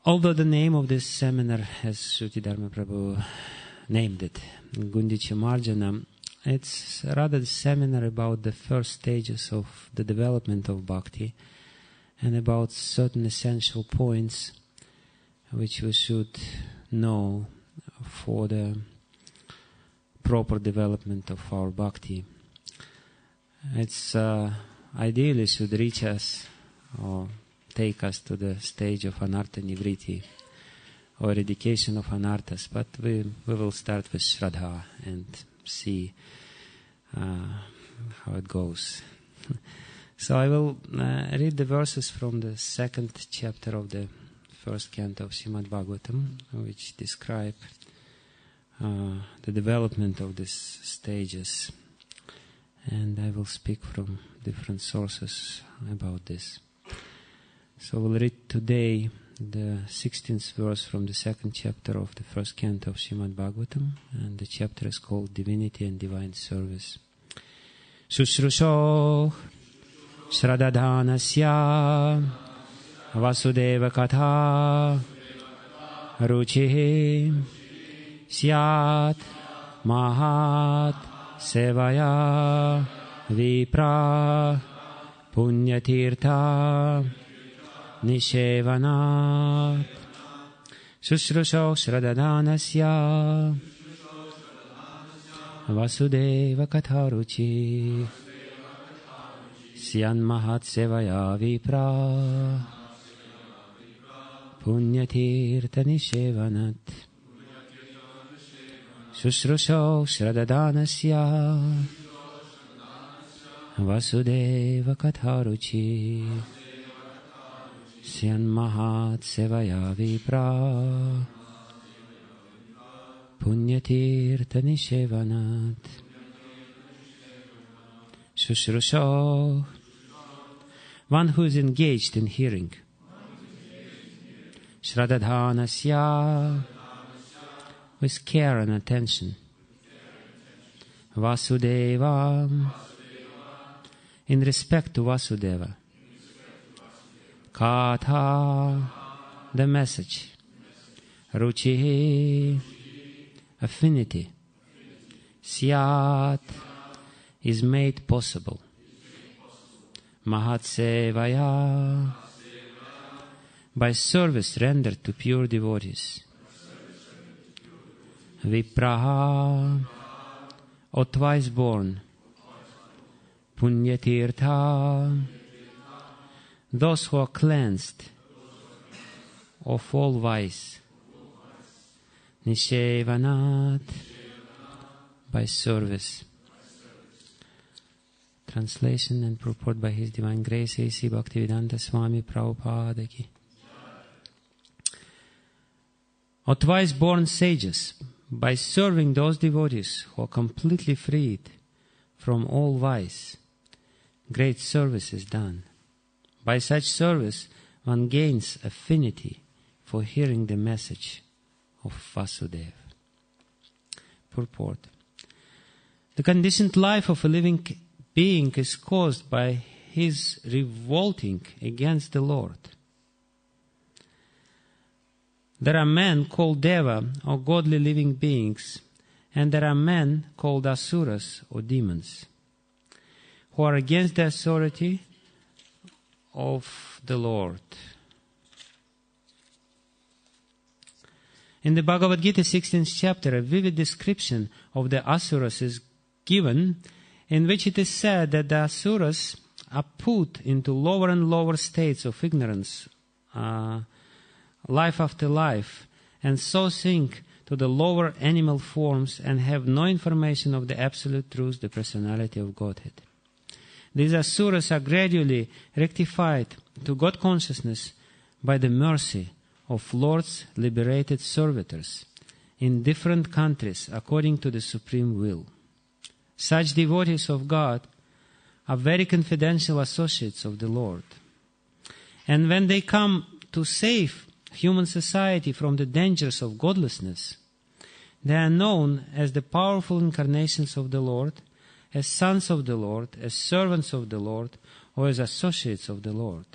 Although the name of this seminar, as Shruti Dharma Prabhu named it, Gundicha Marjana, it's rather a seminar about the first stages of the development of bhakti and about certain essential points which we should know for the proper development of our bhakti. It's ideally should reach us or take us to the stage of anartha nivriti or eradication of anarthas, but we will start with Shraddha and see how it goes. So I will read the verses from the second chapter of the first canto of Srimad Bhagavatam, which describe the development of these stages, and I will speak from different sources about this. So we'll read today the 16th verse from the second chapter of the first canto of Srimad Bhagavatam, and the chapter is called Divinity and Divine Service. Shushrusho Shradadhanasya Vasudeva Katha Ruchihi Syat Mahat Sevaya Vipra Punyatirtha Nishevanat Shushrusho Shradadhanasya Vasudeva Katharuchi Syan Mahat Sevaya Vipra Punyatirtha Nishevanat Shushrusho Shradadhanasya Vasudeva Katharuchi Syan Mahat Sevaya Vipra Punyatirtha Nishevanat Shushrusho, one who is engaged in hearing. Shradadhanasya, with care and attention. Vasudeva, in respect to Vasudeva. Katha, the message. Ruchi, affinity. Syat, is made possible. Mahatsevaya, by service rendered to pure devotees. Vipraha, or twice born. Punyatirtha, those who are cleansed of all vice. Nishevanat, by service. Translation and purport by His Divine Grace A.C. Bhaktivedanta Swami Prabhupada ki. Or twice born sages, by serving those devotees who are completely freed from all vice, great service is done. By such service, one gains affinity for hearing the message of Vasudeva. Purport. The conditioned life of a living being is caused by his revolting against the Lord. There are men called Deva, or godly living beings, and there are men called Asuras, or demons, who are against the authority of the Lord. In the Bhagavad Gita 16th chapter, a vivid description of the Asuras is given, in which it is said that the Asuras are put into lower and lower states of ignorance, life after life, and so sink to the lower animal forms and have no information of the absolute truth, the personality of Godhead. These Asuras are gradually rectified to God consciousness by the mercy of Lord's liberated servitors in different countries according to the supreme will. Such devotees of God are very confidential associates of the Lord. And when they come to save human society from the dangers of godlessness, they are known as the powerful incarnations of the Lord, as sons of the Lord, as servants of the Lord, or as associates of the Lord.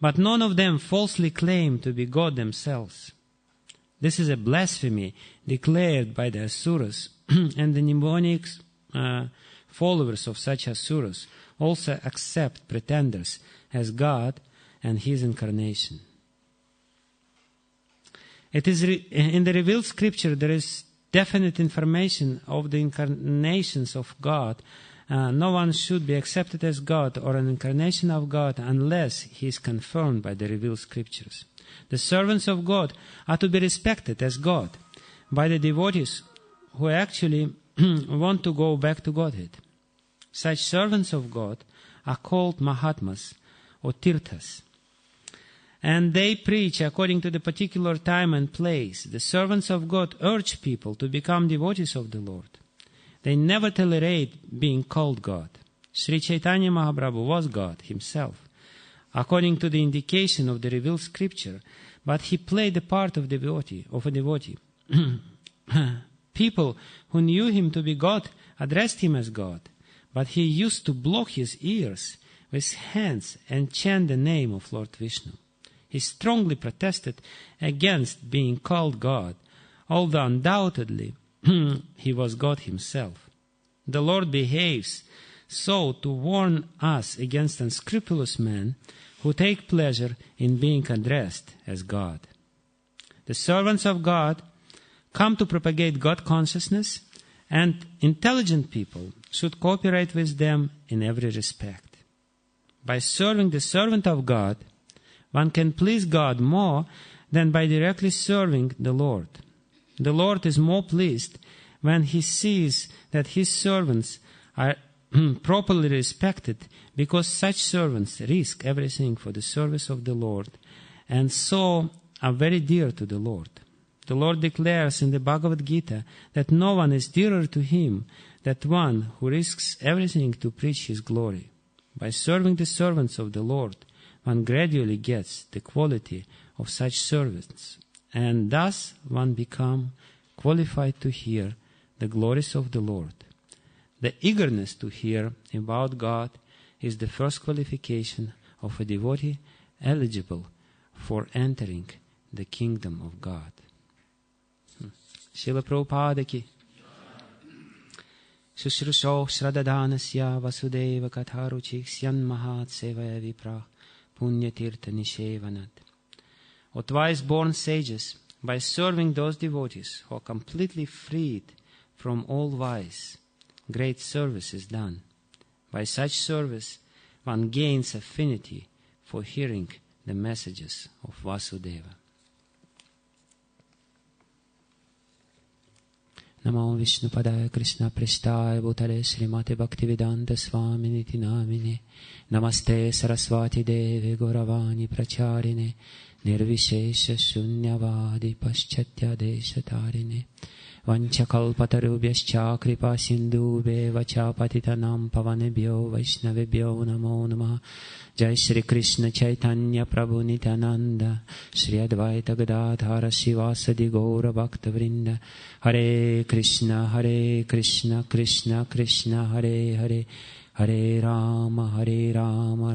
but none of them falsely claim to be God themselves. This is a blasphemy declared by the Asuras, and the Nimbonic followers of such Asuras also accept pretenders as God and His incarnation. It is in the revealed scripture there is definite information of the incarnations of God. No one should be accepted as God or an incarnation of God unless he is confirmed by the revealed scriptures. The servants of God are to be respected as God by the devotees who actually want to go back to Godhead. Such servants of God are called Mahatmas or Tirthas, and they preach according to the particular time and place. The servants of God urge people to become devotees of the Lord. They never tolerate being called God. Sri Chaitanya Mahaprabhu was God himself, according to the indication of the revealed scripture, but he played the part of a devotee. People who knew him to be God addressed him as God, but he used to block his ears with his hands and chant the name of Lord Vishnu. He strongly protested against being called God, although undoubtedly he was God himself. The Lord behaves so to warn us against unscrupulous men who take pleasure in being addressed as God. The servants of God come to propagate God consciousness, and intelligent people should cooperate with them in every respect. By serving the servant of God, one can please God more than by directly serving the Lord. The Lord is more pleased when He sees that His servants are properly respected, because such servants risk everything for the service of the Lord and so are very dear to the Lord. The Lord declares in the Bhagavad Gita that no one is dearer to Him than one who risks everything to preach His glory. By serving the servants of the Lord, one gradually gets the quality of such servants, and thus one becomes qualified to hear the glories of the Lord. The eagerness to hear about God is the first qualification of a devotee eligible for entering the kingdom of God. Srila Prabhupada ki Shushrusho Shradadhanasya Vasudeva Katharuchik Syan Mahat Sevaya Vipra Punyatirtha Nishevanat. O twice-born sages, by serving those devotees who are completely freed from all vice, great service is done. By such service, one gains affinity for hearing the messages of Vasudeva. Namo Vishnu Padaya Krishna Prestaya Bhutale Srimate Bhaktivedanta Swami Niti Namine Namaste Saraswati Deve Gauravani Pracharine Nirvishesha Shunyavadi Paschatya Deshatarine Vanchakalpatarubhyascha Kripa Sindhubhe Vachapatitanam Pavanebhyo Vaishnavebhyo Namo Namah. Jai Shri Krishna Chaitanya Prabhu Nityananda Shri Advaita Gadadhara Shivasadi Gaura Bhakta Vrinda. Hare Krishna Krishna Krishna Hare Hare Hare Rama Rama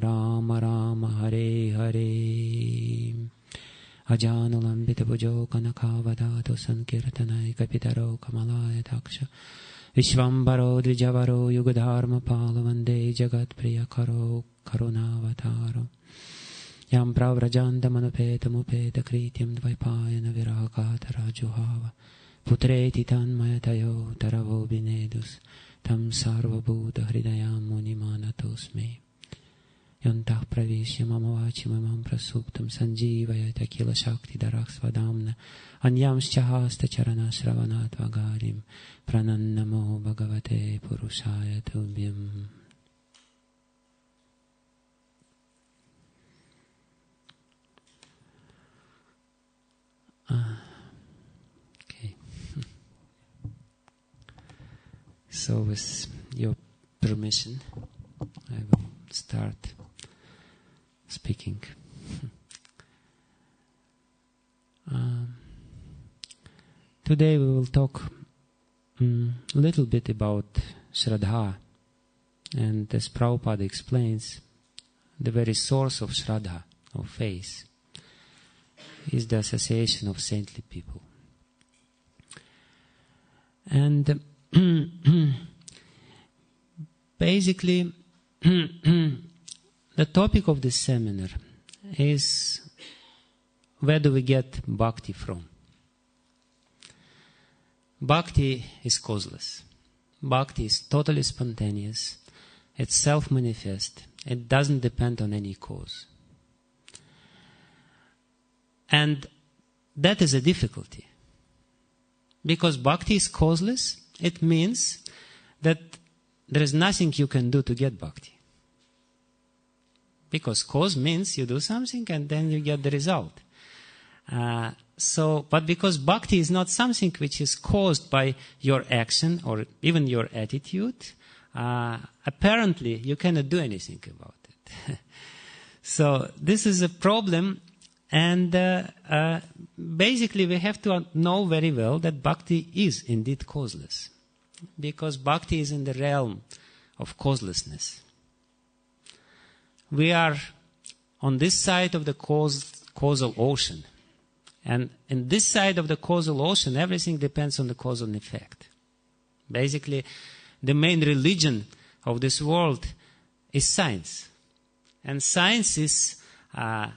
Rama Hare Hare. Ajanulambita Bhujo Kanakavadato Sankirtanai Kapitaro Kamalaya Taksha Vishvambaro Dvijavaro Yugadharma Palavande Jagat Priya Karo Karunavataro Yam Pravrajanda Manupeta Mupeta Krityam Dvaipayana Viragatara Juhava Putreti Tanmayatayo Taravo Binedus Tam Sarva Buddha Hridayam Munimanatusme Yantah Pravishya Mamavachi Mamam Prasuptam Sanjivayata Kila Shakti Darak Svadamna Anyamscha Hasta Charana Sravanat Vagarim Pranannamo Bhagavate Purushaya Tubhyam. Okay. So with your permission, I will start speaking. Today we will talk a little bit about Shraddha, and as Prabhupada explains, the very source of Shraddha, of faith is the association of saintly people. And basically, the topic of this seminar is, where do we get bhakti from? Bhakti is causeless. Bhakti is totally spontaneous. It's self-manifest. It doesn't depend on any cause. And that is a difficulty. Because bhakti is causeless, it means that there is nothing you can do to get bhakti. Because cause means you do something and then you get the result. But because bhakti is not something which is caused by your action or even your attitude, apparently you cannot do anything about it. So this is a problem, and basically we have to know very well that bhakti is indeed causeless, because bhakti is in the realm of causelessness. We are on this side of the causal ocean. And in this side of the causal ocean, everything depends on the cause and effect. Basically, the main religion of this world is science. And science is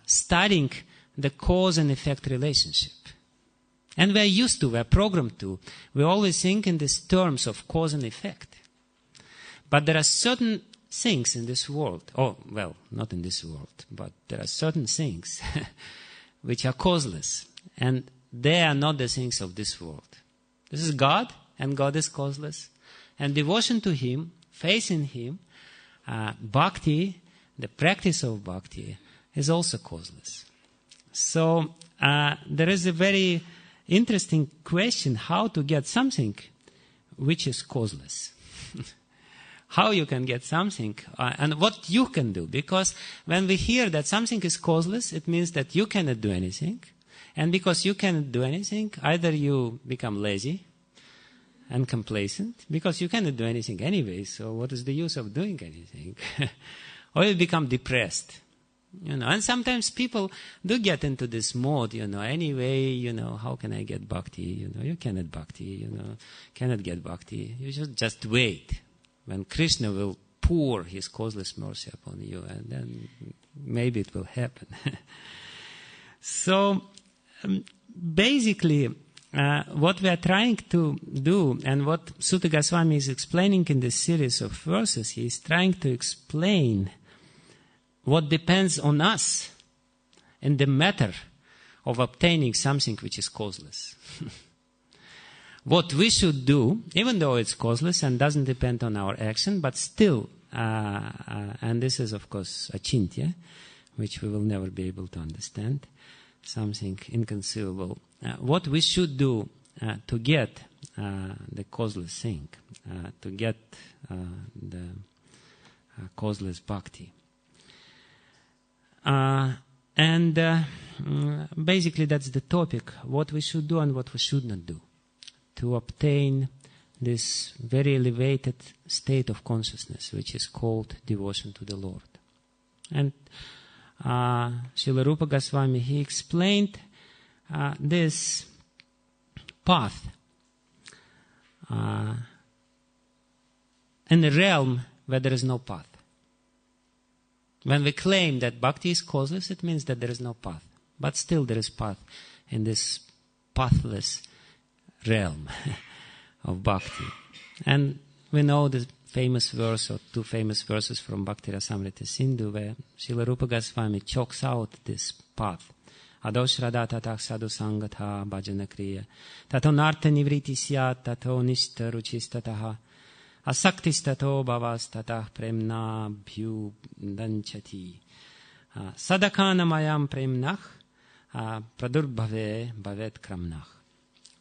studying the cause and effect relationship. And we are used to, we are programmed to. We always think in these terms of cause and effect. But there are certain things in this world, not in this world, but there are certain things which are causeless. And they are not the things of this world. This is God, and God is causeless. And devotion to Him, faith in Him, bhakti, the practice of bhakti, is also causeless. So there is a very interesting question, how to get something which is causeless. How you can get something and what you can do. Because when we hear that something is causeless, it means that you cannot do anything. And because you cannot do anything, either you become lazy and complacent, because you cannot do anything anyway, so what is the use of doing anything? Or you become depressed. And sometimes people do get into this mode, anyway, how can I get bhakti? You cannot bhakti, cannot get bhakti. You should just wait when Krishna will pour His causeless mercy upon you, and then maybe it will happen. So, basically, what we are trying to do, and what Sutta Goswami is explaining in this series of verses, he is trying to explain what depends on us in the matter of obtaining something which is causeless. What we should do, even though it's causeless and doesn't depend on our action, but still, and this is of course achintya, which we will never be able to understand, something inconceivable. What we should do to get the causeless thing, to get the causeless bhakti. And basically that's the topic, what we should do and what we should not do to obtain this very elevated state of consciousness, which is called devotion to the Lord. And Srila Rupa Goswami, he explained this path in a realm where there is no path. When we claim that bhakti is causeless, it means that there is no path. But still there is path in this pathless realm of bhakti. And we know the famous verse, or two famous verses from Bhakti Rasamrita Sindhu, where Srila Rupa Goswami chalks out this path. Ado shraddha tatah sadhu sangatha bhajana kriya. Tato nartha nivriti syat, tato nishta ruchistataha. Asaktistato bhavas tatah premna bhyu danchati. Sadakana mayam premnach pradurbhave bhavet kramnach.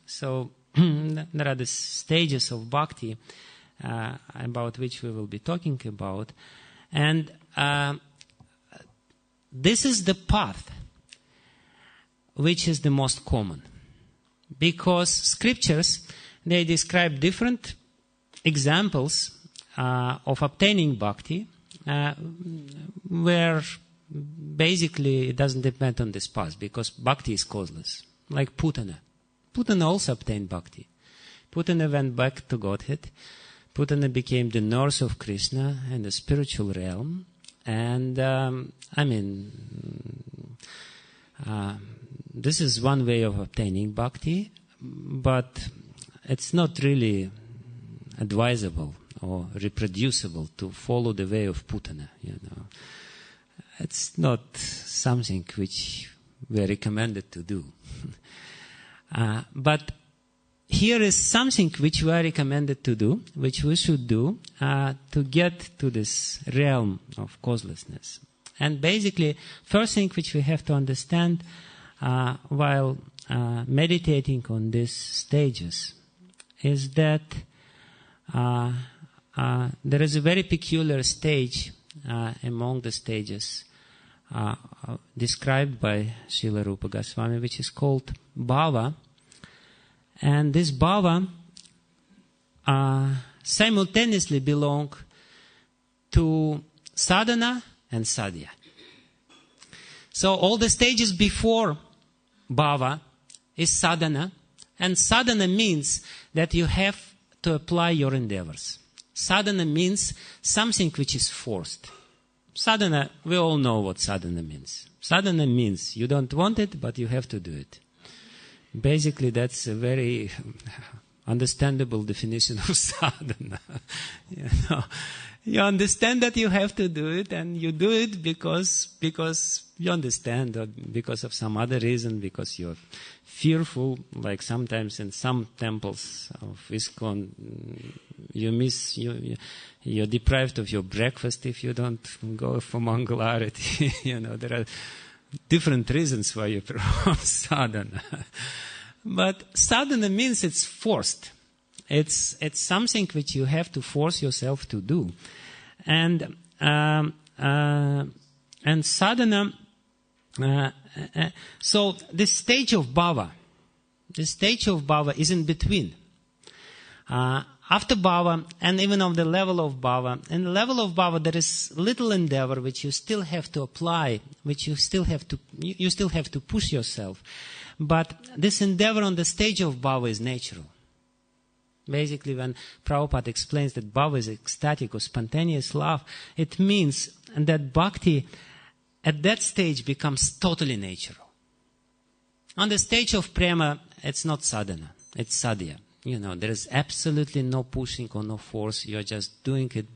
So there are the stages of bhakti about which we will be talking about. And this is the path which is the most common. Because scriptures, they describe different examples of obtaining bhakti where basically it doesn't depend on this path, because bhakti is causeless. Like Putana. Putana also obtained bhakti. Putana went back to Godhead. Putana became the nurse of Krishna in the spiritual realm. And, this is one way of obtaining bhakti, but it's not really advisable or reproducible to follow the way of Putana, It's not something which we are recommended to do. But here is something which we are recommended to do, which we should do to get to this realm of causelessness. And basically, first thing which we have to understand while meditating on these stages is that there is a very peculiar stage among the stages described by Srila Rupa Goswami, which is called bhava. And this bhava simultaneously belong to sadhana and sadhya. So all the stages before bhava is sadhana, and sadhana means that you have to apply your endeavors. Sadhana means something which is forced. Sadhana, we all know what sadhana means. Sadhana means you don't want it, but you have to do it. Basically, that's a very understandable definition of sadhana. You understand that you have to do it, and you do it because you understand, or because of some other reason, because you're fearful. Like sometimes in some temples of ISKCON, you're deprived of your breakfast if you don't go for Mangalarati. There are different reasons why you perform sadhana. But sadhana means it's forced. It's something which you have to force yourself to do. And sadhana, so this stage of bhava is in between. After bhava, and even on the level of bhava, in the level of bhava there is little endeavor which you still have to apply, which you still have to push yourself. But this endeavor on the stage of bhava is natural. Basically, when Prabhupada explains that bhava is ecstatic or spontaneous love, it means that bhakti at that stage becomes totally natural. On the stage of prema, it's not sadhana, it's sadhya. There is absolutely no pushing or no force. You're just doing it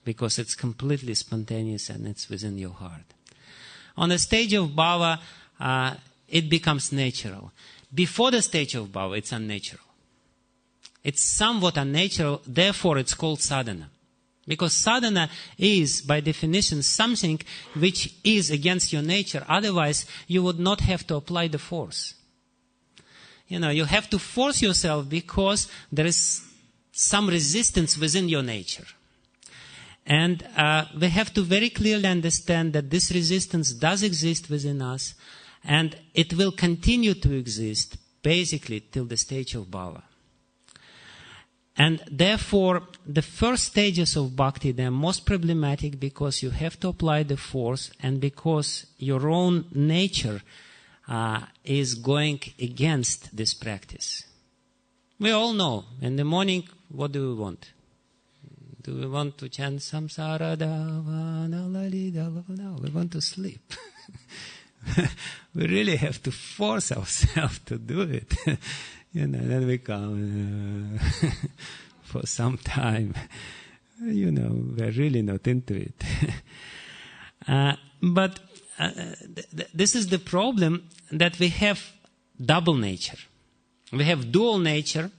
because it's completely spontaneous and it's within your heart. On the stage of bhava, it becomes natural. Before the stage of bhava, it's unnatural. It's somewhat unnatural, therefore it's called sadhana. Because sadhana is, by definition, something which is against your nature. Otherwise, you would not have to apply the force. You have to force yourself because there is some resistance within your nature. And we have to very clearly understand that this resistance does exist within us, and it will continue to exist basically till the stage of bhava. And therefore, the first stages of bhakti, they are most problematic because you have to apply the force, and because your own nature is going against this practice. We all know, in the morning, what do we want? Do we want to chant Samsara Davana Lali Davana? We want to sleep. We really have to force ourselves to do it. Then we come for some time. We're really not into it. But this is the problem, that we have double nature. We have dual nature,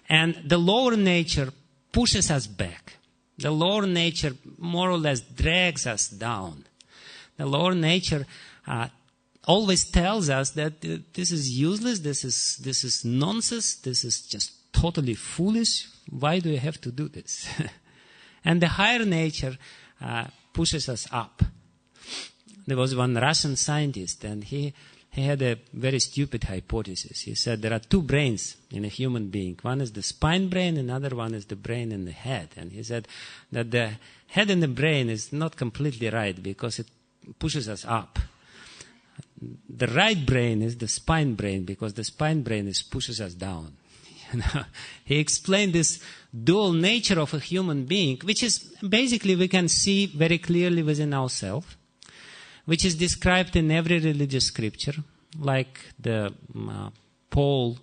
and the lower nature pushes us back. The lower nature more or less drags us down. The lower nature always tells us that this is useless, this is nonsense, this is just totally foolish. Why do you have to do this? And the higher nature pushes us up. There was one Russian scientist, and he had a very stupid hypothesis. He said there are two brains in a human being. One is the spine brain, another one is the brain in the head. And he said that the head in the brain is not completely right, because it pushes us up. The right brain is the spine brain, because the spine brain pushes us down. He explained this dual nature of a human being, which is basically we can see very clearly within ourselves, which is described in every religious scripture, like the Paul.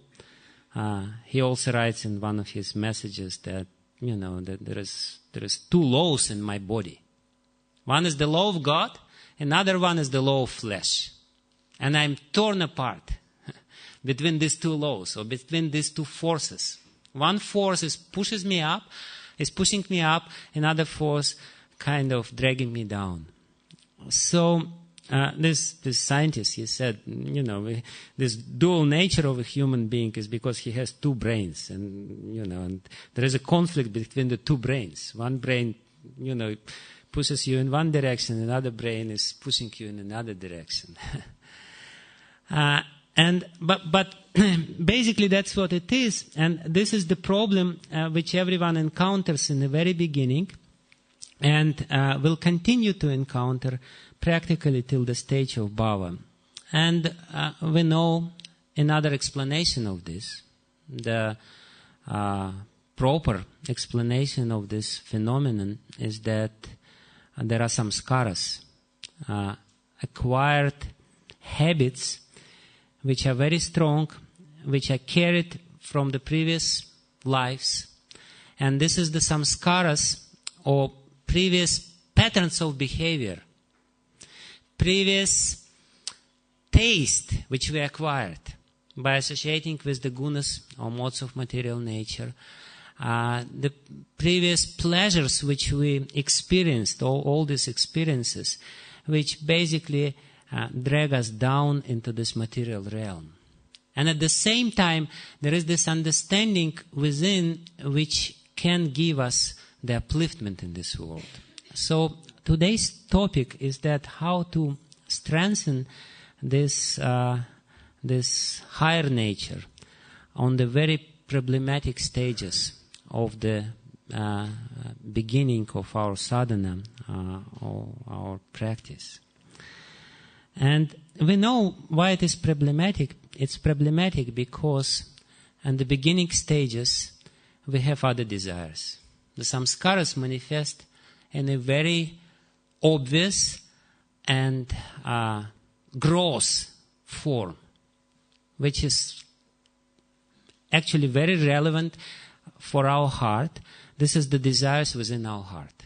He also writes in one of his messages that that there is two laws in my body. One is the law of God, another one is the law of flesh, and I'm torn apart between these two laws, or between these two forces. One force is pushing me up, another force kind of dragging me down. So this scientist, he said, this dual nature of a human being is because he has two brains, and there is a conflict between the two brains. One brain, pushes you in one direction, another brain is pushing you in another direction. But basically that's what it is, and this is the problem which everyone encounters in the very beginning, and will continue to encounter practically till the stage of bhava. And we know another explanation of this. The proper explanation of this phenomenon is that there are samskaras, acquired habits which are very strong, which are carried from the previous lives. And this is the samskaras, or previous patterns of behavior, previous taste which we acquired by associating with the gunas or modes of material nature, the previous pleasures which we experienced, all these experiences, which basically drag us down into this material realm. And at the same time, there is this understanding within which can give us the upliftment in this world. So today's topic is that how to strengthen this higher nature on the very problematic stages of the beginning of our sadhana, or our practice. And we know why it is problematic. It's problematic because in the beginning stages we have other desires. The samskaras manifest in a very obvious and gross form, which is actually very relevant for our heart. This is the desires within our heart.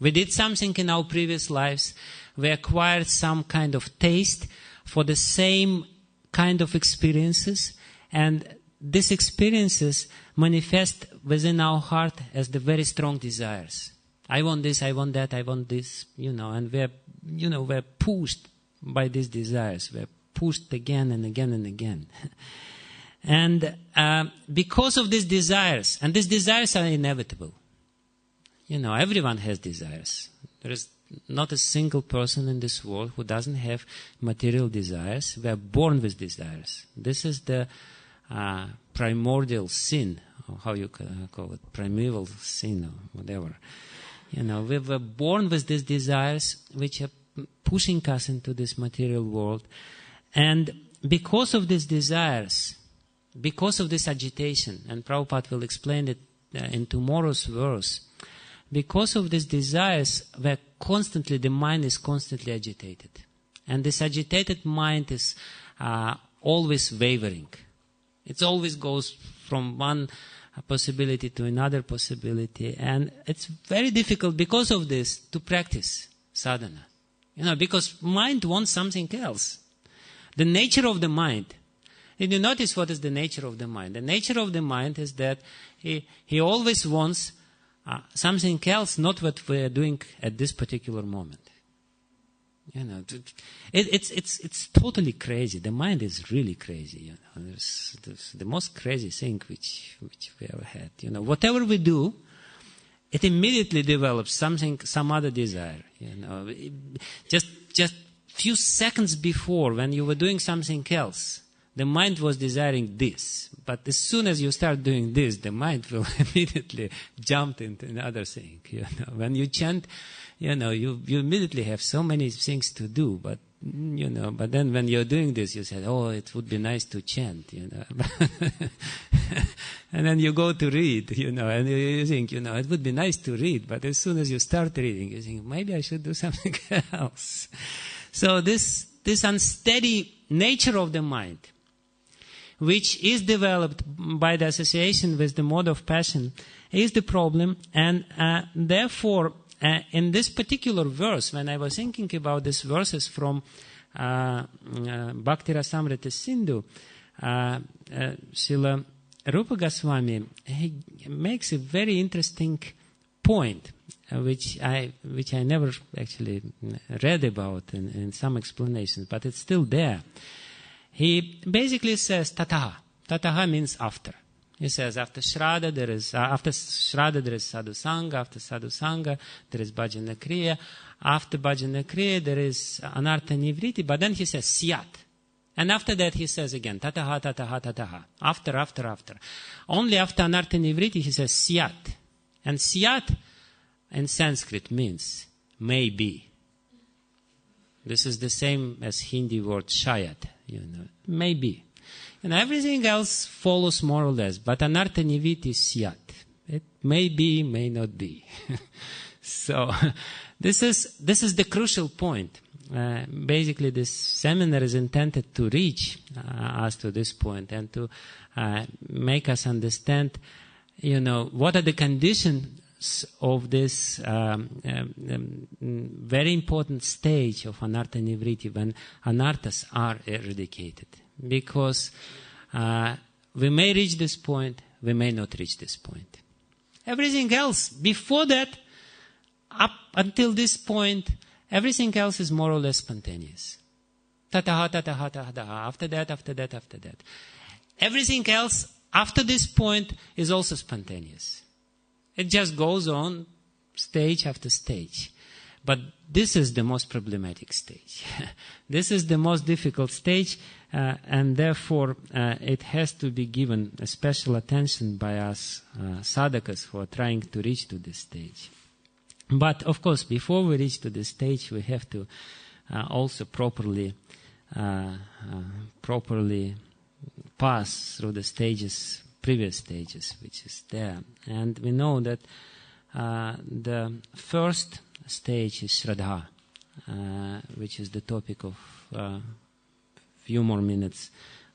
We did something in our previous lives. We acquired some kind of taste for the same kind of experiences, and these experiences manifest within our heart as the very strong desires. I want this, I want that, I want this, and we're pushed by these desires. We're pushed again and again and again. And because of these desires, and these desires are inevitable. Everyone has desires. There is not a single person in this world who doesn't have material desires. We are born with desires. This is the primordial sin, or how you call it, primeval sin, or whatever. We were born with these desires which are pushing us into this material world. And because of these desires, because of this agitation, and Prabhupada will explain it in tomorrow's verse, because of these desires, the mind is constantly agitated. And this agitated mind is always wavering. It always goes from one possibility to another possibility. And it's very difficult because of this to practice sadhana. Because mind wants something else. The nature of the mind. Did you notice what is the nature of the mind? The nature of the mind is that he always wants something else, not what we are doing at this particular moment. It's totally crazy. The mind is really crazy. There's the most crazy thing which we ever had. Whatever we do, it immediately develops some other desire. Just few seconds before, when you were doing something else, the mind was desiring this. But as soon as you start doing this, the mind will immediately jump into another thing. When you chant, you immediately have so many things to do. But then when you're doing this, you say, oh, it would be nice to chant, And then you go to read, and you think, it would be nice to read. But as soon as you start reading, you think, maybe I should do something else. So this unsteady nature of the mind, which is developed by the association with the mode of passion, is the problem. And therefore, in this particular verse, when I was thinking about these verses from Bhakti Rasamrita Sindhu, Srila Rupa Goswami, he makes a very interesting point, which I never actually read about in some explanations, but it's still there. He basically says tataha. Tataha means after. He says after Shraddha there is sadhu sangha, after sadhu sangha there is bhajana kriya, after bhajana kriya there is anartha nivriti, but then he says syat. And after that he says again tataha, tataha, tataha. After. Only after anartha nivriti he says syat. And syat in Sanskrit means maybe. This is the same as Hindi word shayad, maybe. And everything else follows more or less. But anartha nivriti is syat. It may be, may not be. So this is the crucial point. Basically, this seminar is intended to reach us to this point and to make us understand, what are the conditions of this very important stage of anartha nivriti when anarthas are eradicated. Because we may reach this point, we may not reach this point. Everything else, before that, up until this point, everything else is more or less spontaneous. Tataha, tataha, tataha. After that. Everything else, after this point, is also spontaneous. It just goes on stage after stage. But this is the most problematic stage. This is the most difficult stage, and therefore it has to be given a special attention by us sadhakas who are trying to reach to this stage. But of course, before we reach to this stage, we have to also properly pass through the previous stages, which is there. And we know that the first stage is Shraddha, which is the topic of few more minutes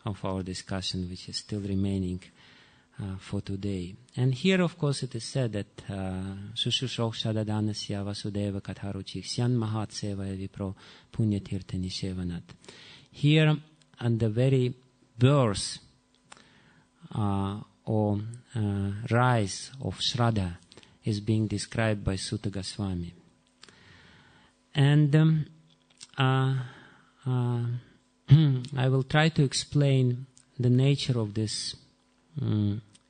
of our discussion, which is still remaining for today. And here, of course, it is said that Shushushok Shadadanasya Vasudeva Katharuchik Syan Mahat Sevaya Vipro Punyatirtha Nishevanat. Here, on the very birth or rise of Shraddha is being described by Sutta Goswami. And I will try to explain the nature of this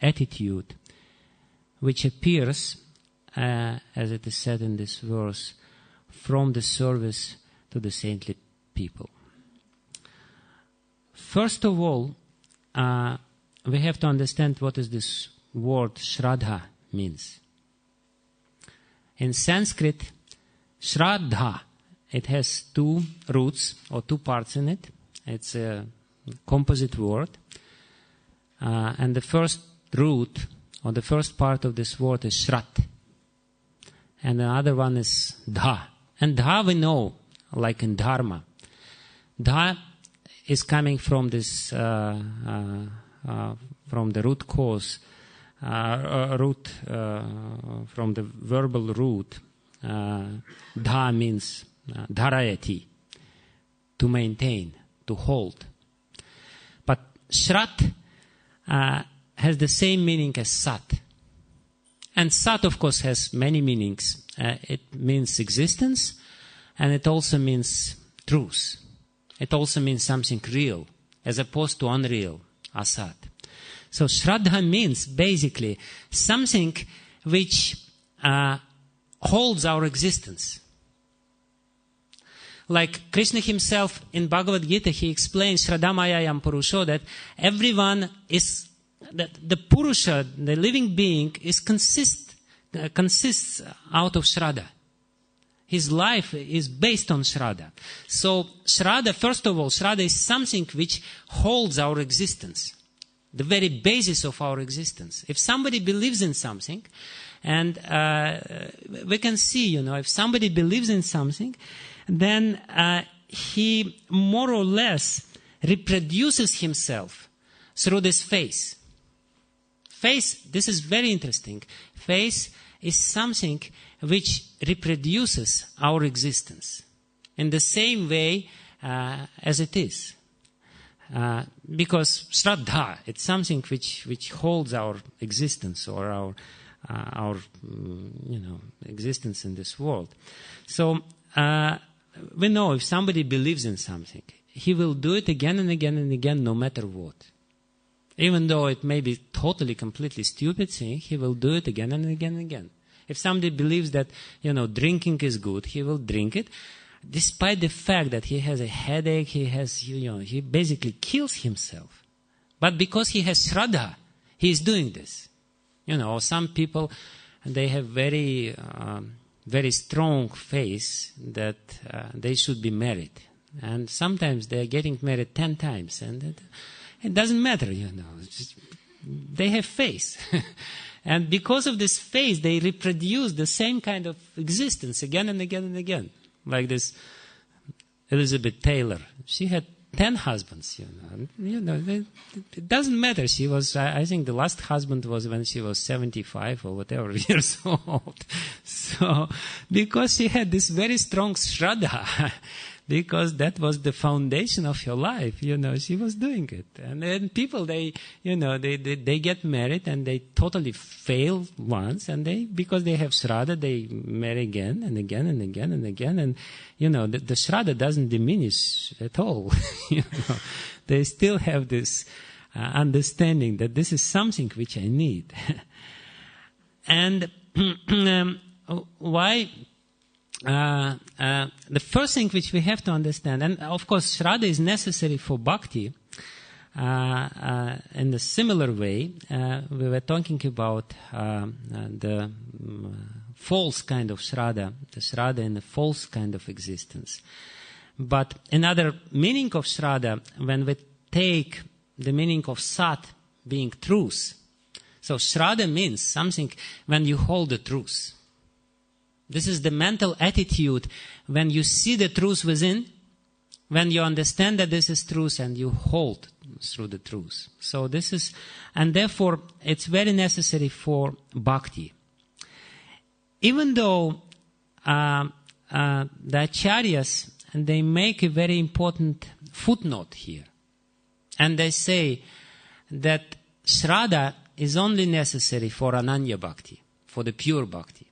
attitude, which appears, as it is said in this verse, from the service to the saintly people. First of all, we have to understand what is this word Shraddha means. In Sanskrit, Shraddha, it has two roots or two parts in it. It's a composite word. And the first root or the first part of this word is Shrat. And the other one is Dha. And Dha we know, like in Dharma. Dha is coming from this, from the root cause, from the verbal root. Dha means dharayati, to maintain, to hold. But Shrat has the same meaning as Sat. And Sat, of course, has many meanings. It means existence, and it also means truth. It also means something real, as opposed to unreal, Asat. So Shraddha means basically something which holds our existence. Like Krishna himself in Bhagavad Gita, he explains Shraddhamayayam Purusho, that everyone is, that the Purusha, the living being, is consists out of Shraddha. His life is based on Shraddha. So Shraddha, first of all, Shraddha is something which holds our existence, the very basis of our existence. If somebody believes in something, and we can see, if somebody believes in something, then he more or less reproduces himself through this face. Face, this is very interesting. Face is something which reproduces our existence in the same way as it is. Because Shraddha, it's something which holds our existence or our existence in this world. So we know if somebody believes in something, he will do it again and again and again, no matter what. Even though it may be totally, completely stupid thing, he will do it again and again and again. If somebody believes that, drinking is good, he will drink it, despite the fact that he has a headache, he basically kills himself. But because he has Shraddha, he is doing this. Some people, they have very, very strong faith that they should be married. And sometimes they are getting married 10 times. And it doesn't matter, they have faith. And because of this faith, they reproduce the same kind of existence again and again and again. Like this Elizabeth Taylor. She had 10 husbands, it doesn't matter. She was, I think the last husband was when she was 75 or whatever years old. So, because she had this very strong Shraddha, because that was the foundation of her life, she was doing it. And then people, they get married and they totally fail once, and because they have Shraddha, they marry again and again and again and again, and the Shraddha doesn't diminish at all. They still have this understanding that this is something which I need. And why? The first thing which we have to understand, and of course Shraddha is necessary for bhakti, in a similar way, we were talking about the false kind of Shraddha, the Shraddha in the false kind of existence. But another meaning of Shraddha, when we take the meaning of Sat being truth, so Shraddha means something when you hold the truth. This is the mental attitude when you see the truth within, when you understand that this is truth and you hold through the truth. So this is, and therefore it's very necessary for bhakti. Even though the acharyas, they make a very important footnote here. And they say that Shraddha is only necessary for Ananya Bhakti, for the pure Bhakti.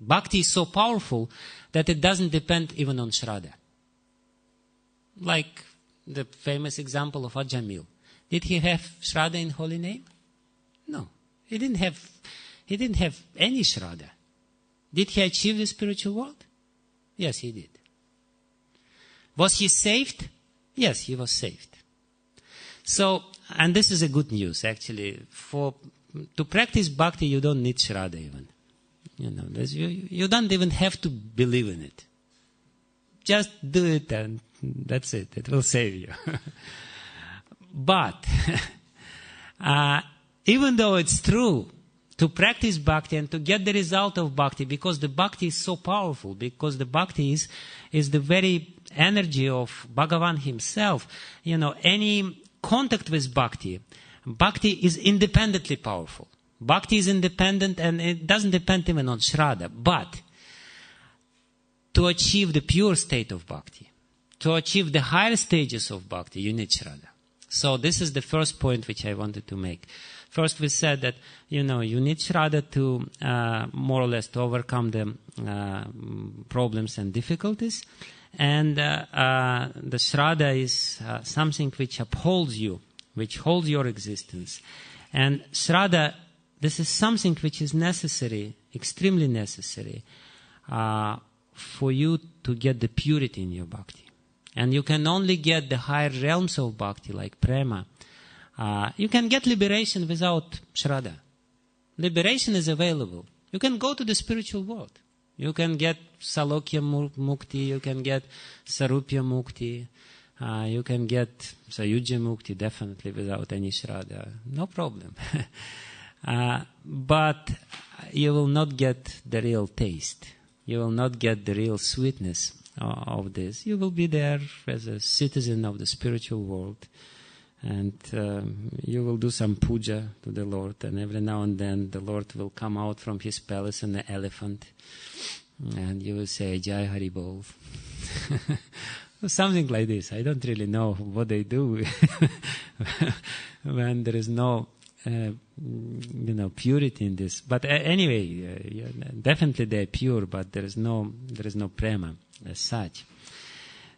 Bhakti is so powerful that it doesn't depend even on Shraddha. Like the famous example of Ajamil. Did he have Shraddha in holy name? No. He didn't have any Shraddha. Did he achieve the spiritual world? Yes, he did. Was he saved? Yes, he was saved. So, and this is a good news actually. To practice bhakti, you don't need Shraddha even. You don't even have to believe in it. Just do it and that's it. It will save you. But, even though it's true, to practice bhakti and to get the result of bhakti, because the bhakti is so powerful, because the bhakti is the very energy of Bhagavan himself, any contact with bhakti is independently powerful. Bhakti is independent and it doesn't depend even on Shraddha. But to achieve the pure state of bhakti, to achieve the higher stages of bhakti, you need Shraddha. So this is the first point which I wanted to make. First we said that, you need Shraddha to more or less to overcome the problems and difficulties. And the Shraddha is something which upholds you, which holds your existence. And Shraddha, this is something which is necessary, extremely necessary, for you to get the purity in your bhakti. And you can only get the higher realms of bhakti, like prema. You can get liberation without shraddha. Liberation is available. You can go to the spiritual world. You can get salokya mukti, you can get sarupya mukti, you can get sayujya mukti, definitely without any shraddha. No problem. But you will not get the real taste. You will not get the real sweetness of this. You will be there as a citizen of the spiritual world, and you will do some puja to the Lord, and every now and then the Lord will come out from his palace on an elephant, and you will say Jai Hari Bol. Something like this. I don't really know what they do when there is no purity in this. But anyway, definitely they are pure, but there is no prema as such.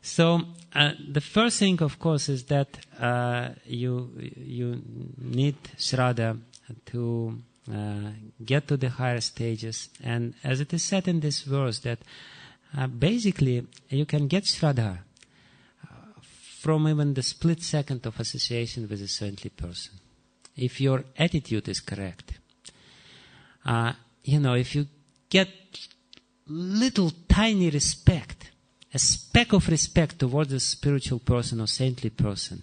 So the first thing, of course, is that you need shraddha to get to the higher stages. And as it is said in this verse, that basically you can get shraddha from even the split second of association with a saintly person, if your attitude is correct. If you get little tiny respect, a speck of respect towards a spiritual person or saintly person,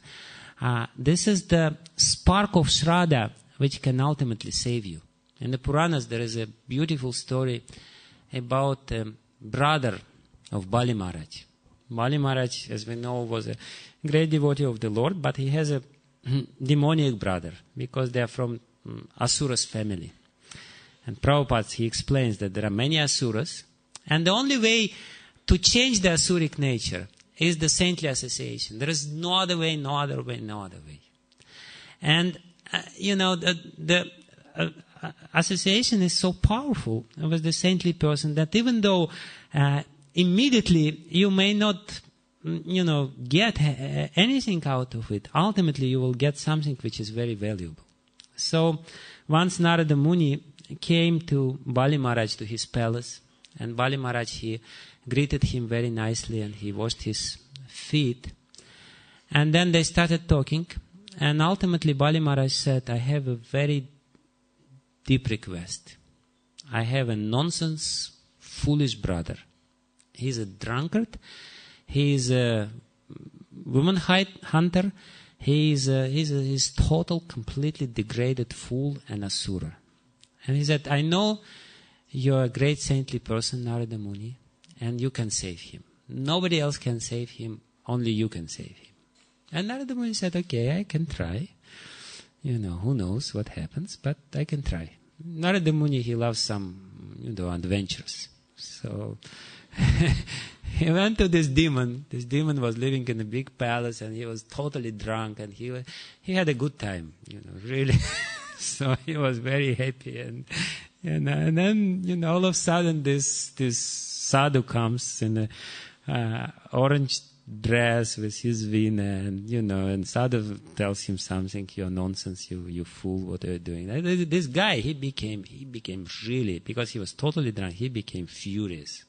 this is the spark of shraddha which can ultimately save you. In the Puranas there is a beautiful story about a brother of Bali Maharaj. Bali Maharaj, as we know, was a great devotee of the Lord, but he has a demoniac brother, because they are from Asuras family. And Prabhupada, he explains that there are many Asuras, and the only way to change the Asuric nature is the saintly association. There is no other way, no other way, no other way. And, the association is so powerful with the saintly person that even though immediately you may not get anything out of it, ultimately you will get something which is very valuable. So once Narada Muni came to Bali Maharaj, to his palace, and Bali Maharaj, he greeted him very nicely and he washed his feet. And then they started talking, and ultimately Bali Maharaj said, I have a very deep request. I have a nonsense, foolish brother. He's a drunkard. He is a woman hunter. He's total, completely degraded fool and asura. And he said, I know you're a great saintly person, Narada Muni, and you can save him. Nobody else can save him. Only you can save him. And Narada Muni said, okay, I can try. Who knows what happens, but I can try. Narada Muni, he loves some, adventures. So he went to this demon. This demon was living in a big palace, and he was totally drunk, and he had a good time, really. So he was very happy, and then all of a sudden this sadhu comes in a orange dress with his veena, and sadhu tells him something, you're nonsense, you fool, what are you doing? This guy, he became really, because he was totally drunk, he became furious.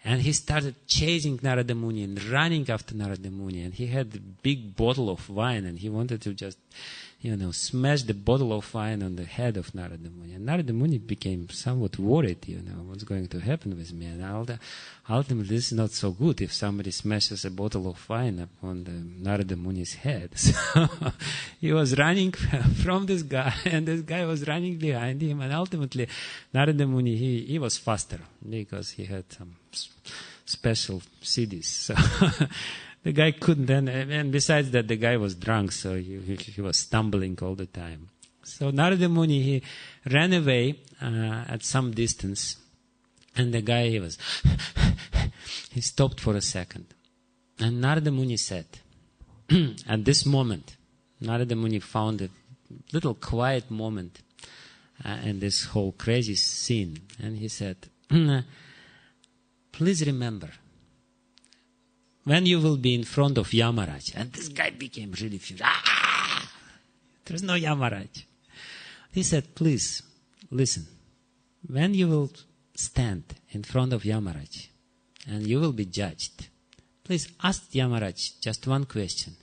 And he started chasing Narada Muni and running after Narada Muni. And he had a big bottle of wine, and he wanted to just, smash the bottle of wine on the head of Narada Muni. And Narada Muni became somewhat worried, what's going to happen with me. And ultimately, this is not so good if somebody smashes a bottle of wine upon the Narada Muni's head. So he was running from this guy, and this guy was running behind him. And ultimately, Narada Muni, he was faster because he had some special CDs. So the guy couldn't, and besides that, the guy was drunk, so he was stumbling all the time. So Narada Muni, he ran away at some distance, and the guy, he stopped for a second. And Narada Muni said, at this moment, Narada Muni found a little quiet moment in this whole crazy scene, and he said, please remember, when you will be in front of Yamaraj, and this guy became really furious. There's no Yamaraj. He said, please, listen, when you will stand in front of Yamaraj and you will be judged. Please ask Yamaraj just one question.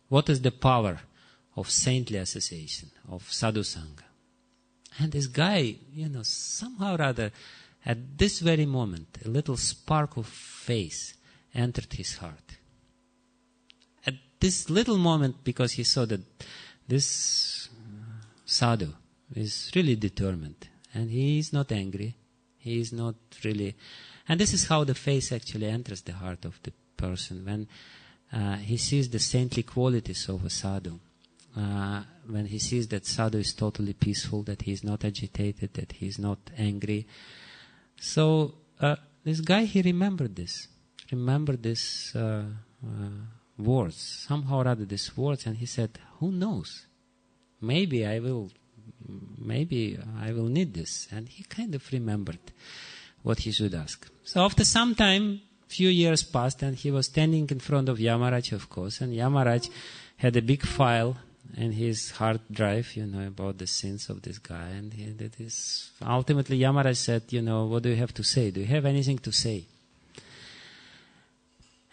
What is the power of saintly association, of sadhu sangha? And this guy, somehow or other, at this very moment, a little spark of faith entered his heart. At this little moment, because he saw that this sadhu is really determined, and he is not angry, he is not really... And this is how the faith actually enters the heart of the person, when he sees the saintly qualities of a sadhu, when he sees that sadhu is totally peaceful, that he is not agitated, that he is not angry. So this guy, he remembered these words, somehow or other these words, and he said, who knows, maybe I will need this. And he kind of remembered what he should ask. So after some time, few years passed, and he was standing in front of Yamaraj, of course, and Yamaraj had a big file in his hard drive, about the sins of this guy. And ultimately Yamaraj said, what do you have to say? Do you have anything to say?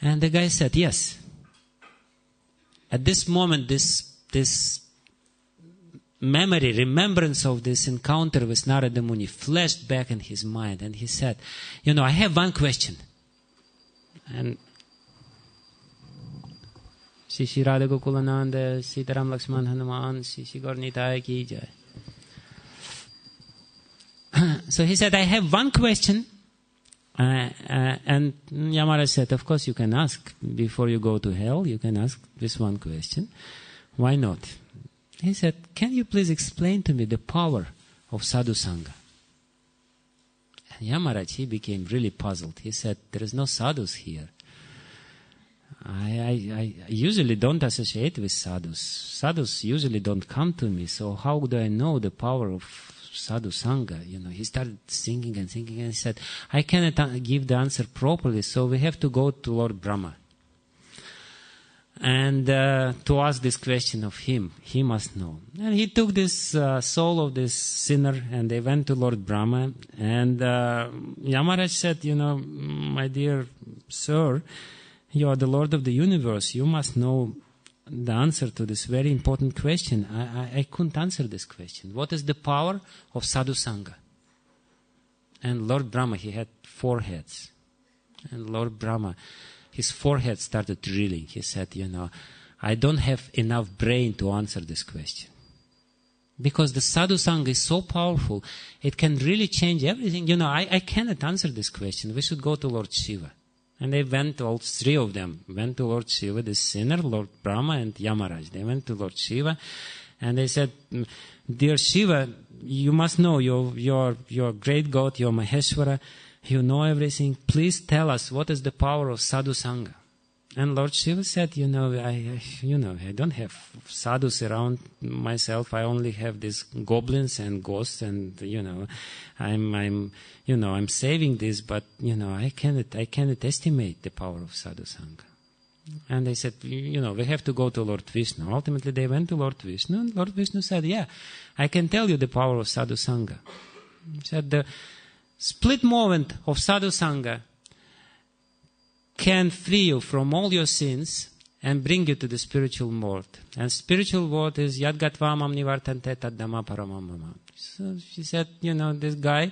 And the guy said, yes. At this moment, this remembrance of this encounter with Narada Muni flashed back in his mind. And he said, I have one question. And Shri Radha Gokulananda, Sitaram Lakshman Hanuman, Shri Gaur Nitai Ki Jai. So he said, I have one question. And Yamaraj said, of course you can ask. Before you go to hell, you can ask this one question. Why not? He said, can you please explain to me the power of sadhu sangha? And Yamaraj, he became really puzzled. He said, there is no sadhus here. I usually don't associate with sadhus. Sadhus usually don't come to me, so how do I know the power of sadhu sangha? He started thinking and thinking, and he said, I cannot give the answer properly, so we have to go to Lord Brahma. And to ask this question of him, he must know. And he took this soul of this sinner, and they went to Lord Brahma. And Yamaraj said, my dear sir, you are the Lord of the universe. You must know the answer to this very important question. I couldn't answer this question. What is the power of sadhu sangha? And Lord Brahma, he had 4 heads. And Lord Brahma, his forehead started reeling. He said, I don't have enough brain to answer this question. Because the sadhu sangha is so powerful, it can really change everything. I cannot answer this question. We should go to Lord Shiva. And they went, all 3 of them, went to Lord Shiva, the sinner, Lord Brahma and Yamaraj. They went to Lord Shiva and they said, dear Shiva, you must know, you're great God, you're Maheshwara, you know everything. Please tell us what is the power of sadhu sangha. And Lord Shiva said, I don't have sadhus around myself. I only have these goblins and ghosts, and I'm saving this, but I cannot estimate the power of sadhu sangha. And they said, we have to go to Lord Vishnu. Ultimately, they went to Lord Vishnu, and Lord Vishnu said, yeah, I can tell you the power of sadhu sangha. He said, the split moment of sadhu sangha can free you from all your sins and bring you to the spiritual world. And spiritual world is Yad Gatva Mam Nivartante Taddama Paramam Mama. So she said, this guy,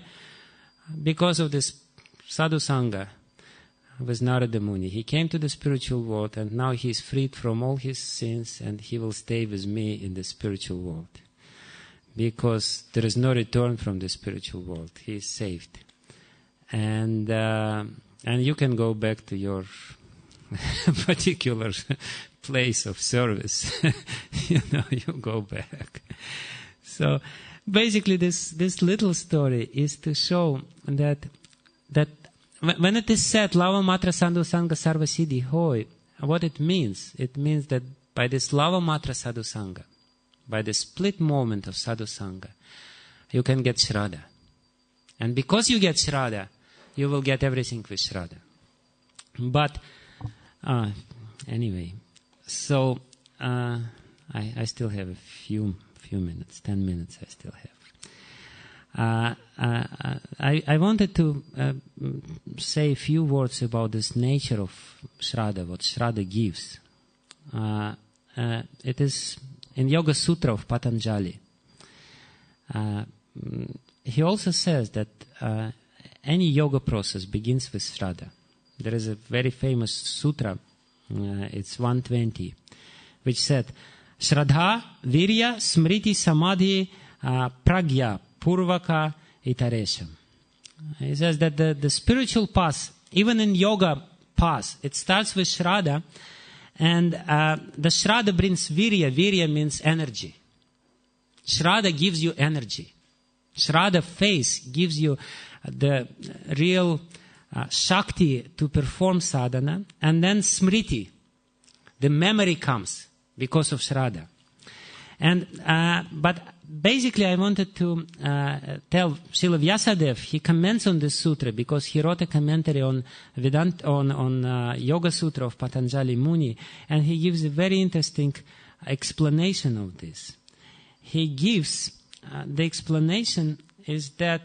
because of this sadhu sangha with Narada Muni, he came to the spiritual world, and now he is freed from all his sins, and he will stay with me in the spiritual world. Because there is no return from the spiritual world. He is saved. And you can go back to your particular place of service. You go back. So basically this little story is to show that when it is said, Lava Matra Sadhu Sangha Sarva Siddhi Hoy, what it means that by this Lava Matra Sadhu Sangha, by the split moment of Sadhu Sangha, you can get Shraddha. And because you get Shraddha, you will get everything with Shraddha. But, anyway, so I still have a few minutes, 10 minutes I still have. I wanted to say a few words about this nature of Shraddha, what Shraddha gives. It is in Yoga Sutra of Patanjali. He also says that any yoga process begins with Shraddha. There is a very famous sutra, it's 120, which said, Shraddha, Virya, Smriti, Samadhi, Pragya, Purvaka, Itaresham. He says that the spiritual path, even in yoga path, it starts with Shraddha, and the Shraddha brings Virya. Virya means energy. Shraddha gives you energy. Shraddha faith gives you the real Shakti to perform sadhana, and then Smriti, the memory comes because of Shraddha. And but basically I wanted to tell Srila Vyasadeva, he comments on this sutra because he wrote a commentary on Yoga Sutra of Patanjali Muni, and he gives a very interesting explanation of this. He gives, the explanation is that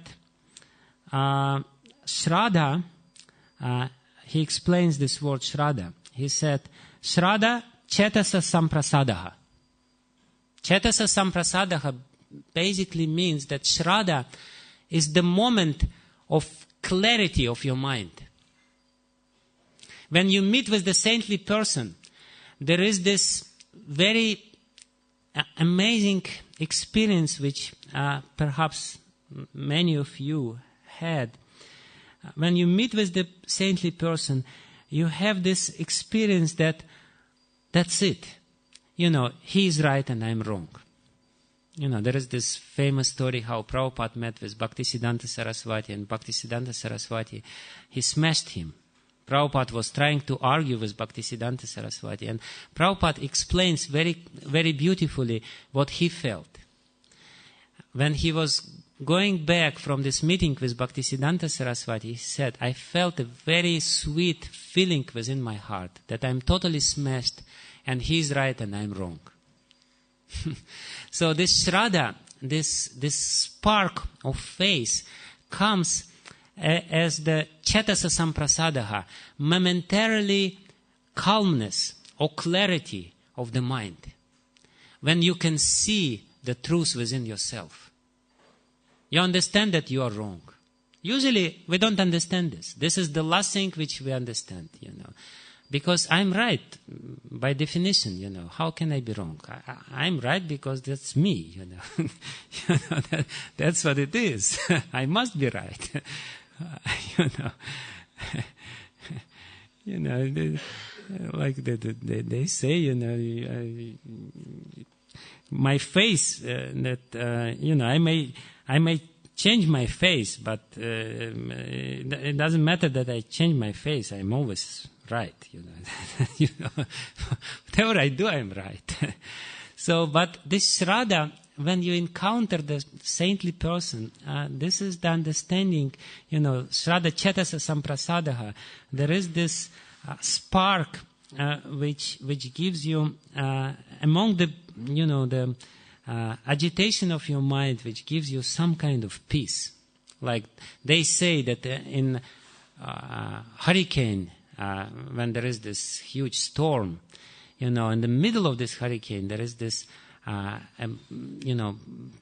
Shraddha, he explains this word Shraddha. He said, Shraddha chetasa samprasadaha. Chetasa samprasadaha basically means that Shraddha is the moment of clarity of your mind. When you meet with the saintly person, there is this very amazing experience which perhaps many of you had. When you meet with the saintly person, you have this experience that that's it. You know, he is right and I'm wrong. You know, there is this famous story how Prabhupada met with Bhaktisiddhanta Saraswati, and Bhaktisiddhanta Saraswati, he smashed him. Prabhupada was trying to argue with Bhaktisiddhanta Saraswati, and Prabhupada explains very, very beautifully what he felt. When he was going back from this meeting with Bhaktisiddhanta Saraswati, he said, I felt a very sweet feeling within my heart that I'm totally smashed and he's right and I'm wrong. So this Shraddha, this spark of faith comes as the Chetasa Samprasadaha, momentarily calmness or clarity of the mind. When you can see the truth within yourself. You understand that you are wrong. Usually we don't understand this. This is the last thing which we understand, you know. Because I'm right, by definition, you know. How can I be wrong? I'm right because that's me, you know. You know, that's what it is. I must be right. You know. You know, like they say, you know, my face, that, you know, I may change my face, but it doesn't matter that I change my face. I'm always right, you know. You know, whatever I do, I'm right. So, but this Shraddha, when you encounter the saintly person, this is the understanding, you know, Shraddha Chetasa Samprasadaha. There is this spark which gives you, among the, you know, the agitation of your mind, which gives you some kind of peace. Like they say that in hurricane, when there is this huge storm, you know, in the middle of this hurricane, there is this, you know,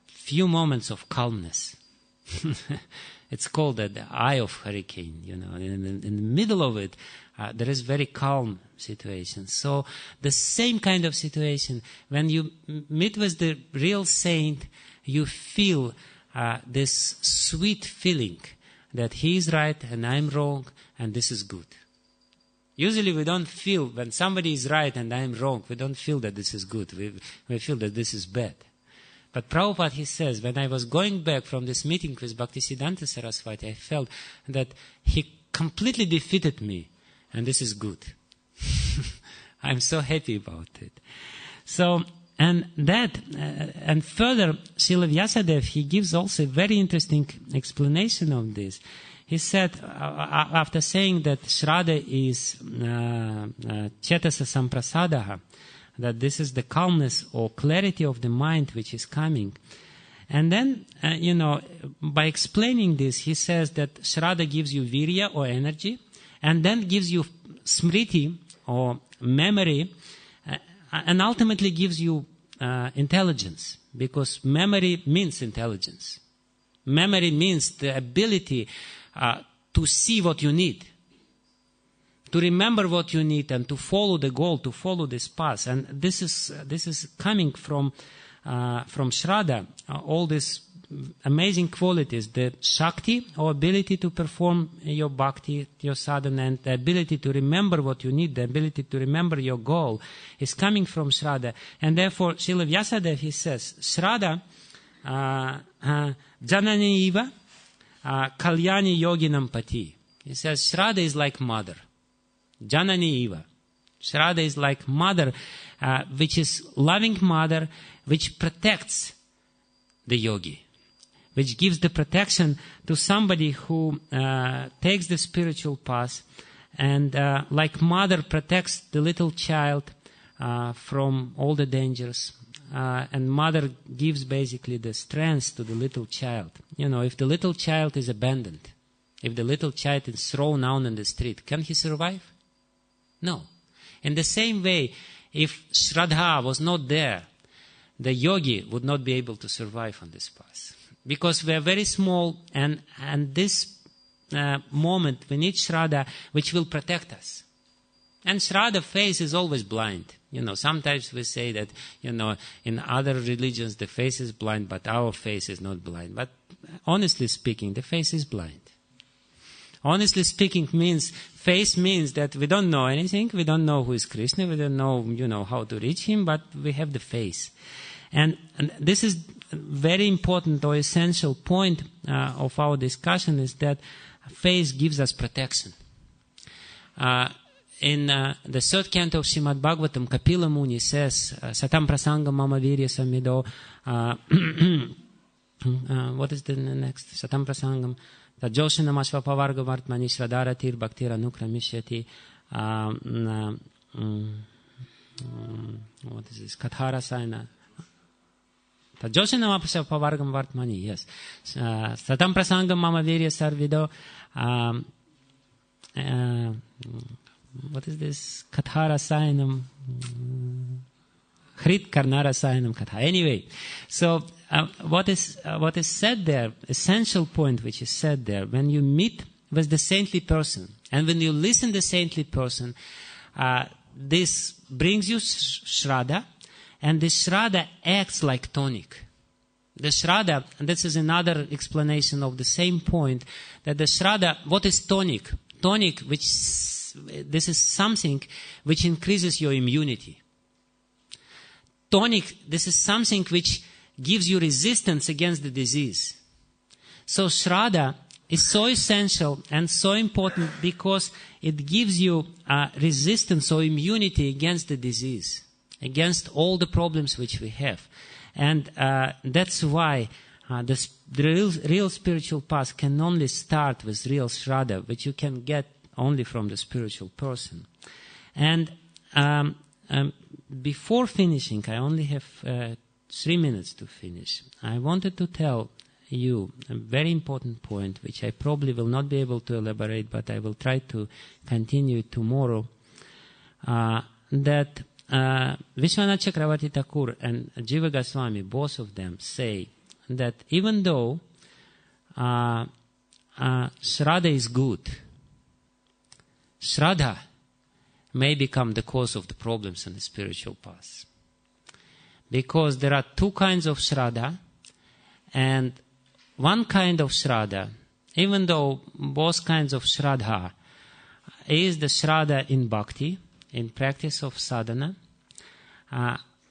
few moments of calmness. It's called the eye of hurricane, you know. In the middle of it, there is very calm situation. So the same kind of situation, when you meet with the real saint, you feel this sweet feeling that he is right and I'm wrong and this is good. Usually we don't feel, when somebody is right and I'm wrong, we don't feel that this is good. We feel that this is bad. But Prabhupada, he says, when I was going back from this meeting with Bhaktisiddhanta Saraswati, I felt that he completely defeated me. And this is good. I'm so happy about it. So, and that, and further, Srila Vyasadeva, he gives also a very interesting explanation of this. He said, after saying that Shraddha is Chetasa Samprasadaha, that this is the calmness or clarity of the mind which is coming, And then, by explaining this, he says that Shraddha gives you virya or energy, and then gives you smriti or memory, and ultimately gives you intelligence, because memory means intelligence. Memory means the ability to see what you need, to remember what you need, and to follow the goal, to follow this path. And this is coming from Shraddha, all these amazing qualities, the Shakti, or ability to perform your bhakti, your sadhana, and the ability to remember what you need, the ability to remember your goal, is coming from Shraddha. And therefore, Srila Vyasadeva, he says, Shraddha janani iva kalyani yoginam pati. He says, Shraddha is like mother. Janani iva. Shraddha is like mother, which is loving mother, which protects the yogi, which gives the protection to somebody who takes the spiritual path, and like mother protects the little child from all the dangers, and mother gives basically the strength to the little child. If the little child is abandoned, if the little child is thrown out in the street, can he survive? No. In the same way, if Shraddha was not there, the yogi would not be able to survive on this path. Because we are very small, and this moment we need Shraddha, which will protect us. And Shraddha face is always blind. Sometimes we say that, in other religions the face is blind, but our face is not blind. But honestly speaking, the face is blind. Honestly speaking face means that we don't know anything, we don't know who is Krishna, we don't know, how to reach him, but we have the face. And this is very important or essential point of our discussion, is that faith gives us protection. In the third canto of Srimad Bhagavatam, Kapila Muni says, Satam prasangam mama virya samido. What is the next? Satam prasangam. Tajoshanam ashvapavarga vartmani shradaratir bhaktira nukramishyati. What is this? Kathara Saina. Tajoshanam ashvapavargam vartmani. Yes. Satam prasangam mama virya sarvido. What is this? Kathara Sainam. Hrit Karnara Sainam Katha. Anyway, so what is said there, essential point which is said there, when you meet with the saintly person, and when you listen to the saintly person, this brings you Shraddha, and the Shraddha acts like tonic. The Shraddha, and this is another explanation of the same point, that the Shraddha, what is tonic? Tonic, this is something which increases your immunity. Tonic, this is something which gives you resistance against the disease. So Shraddha is so essential and so important because it gives you resistance or immunity against the disease, against all the problems which we have. And that's why the real spiritual path can only start with real Shraddha, which you can get only from the spiritual person. And before finishing, I only have 3 minutes to finish. I wanted to tell you a very important point, which I probably will not be able to elaborate, but I will try to continue tomorrow, that Vishwanath Chakravarti Thakur and Jiva Goswami, both of them, say that even though Shraddha is good, Shraddha may become the cause of the problems in the spiritual path. Because there are two kinds of Shraddha, and one kind of Shraddha, even though both kinds of Shraddha, is the Shraddha in bhakti, in practice of sadhana.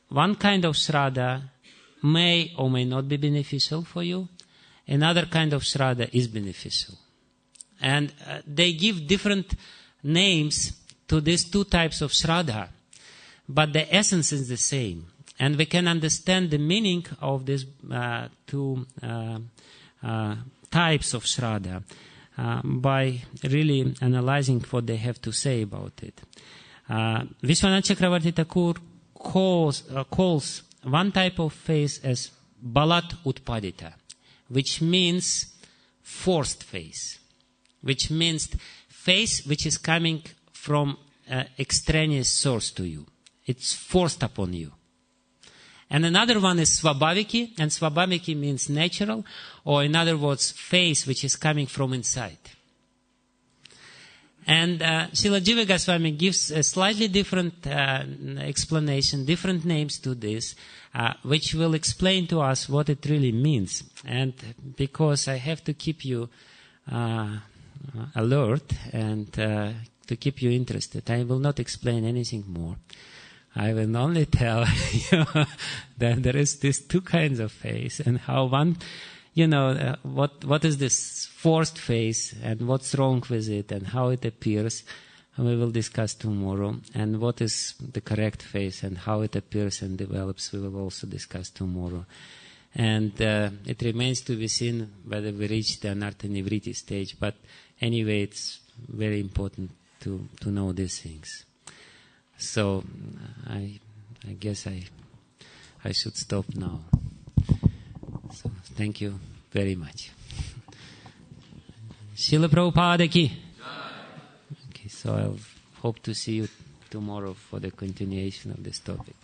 One kind of Shraddha may or may not be beneficial for you. Another kind of Shraddha is beneficial. And they give different names to these two types of Shraddha, but the essence is the same. And we can understand the meaning of these two types of Shraddha by really analyzing what they have to say about it. Vishwanath Chakravarti Thakur calls one type of faith as balat utpadita, which means forced faith, which means faith which is coming from extraneous source to you. It's forced upon you. And another one is svabhaviki, and svabhaviki means natural, or in other words, faith which is coming from inside. And Srila Jiva Goswami gives a slightly different explanation, different names to this, which will explain to us what it really means. And because I have to keep you alert and to keep you interested, I will not explain anything more. I will only tell you that there is these two kinds of faith, and how one, what is this forced faith, and what's wrong with it, and how it appears, we will discuss tomorrow. And what is the correct faith, and how it appears and develops, we will also discuss tomorrow. And it remains to be seen whether we reach the anartha nivriti stage, but anyway, it's very important to know these things. So I guess I should stop now. So thank you very much. Srila Prabhupada ki. Okay, so I'll hope to see you tomorrow for the continuation of this topic.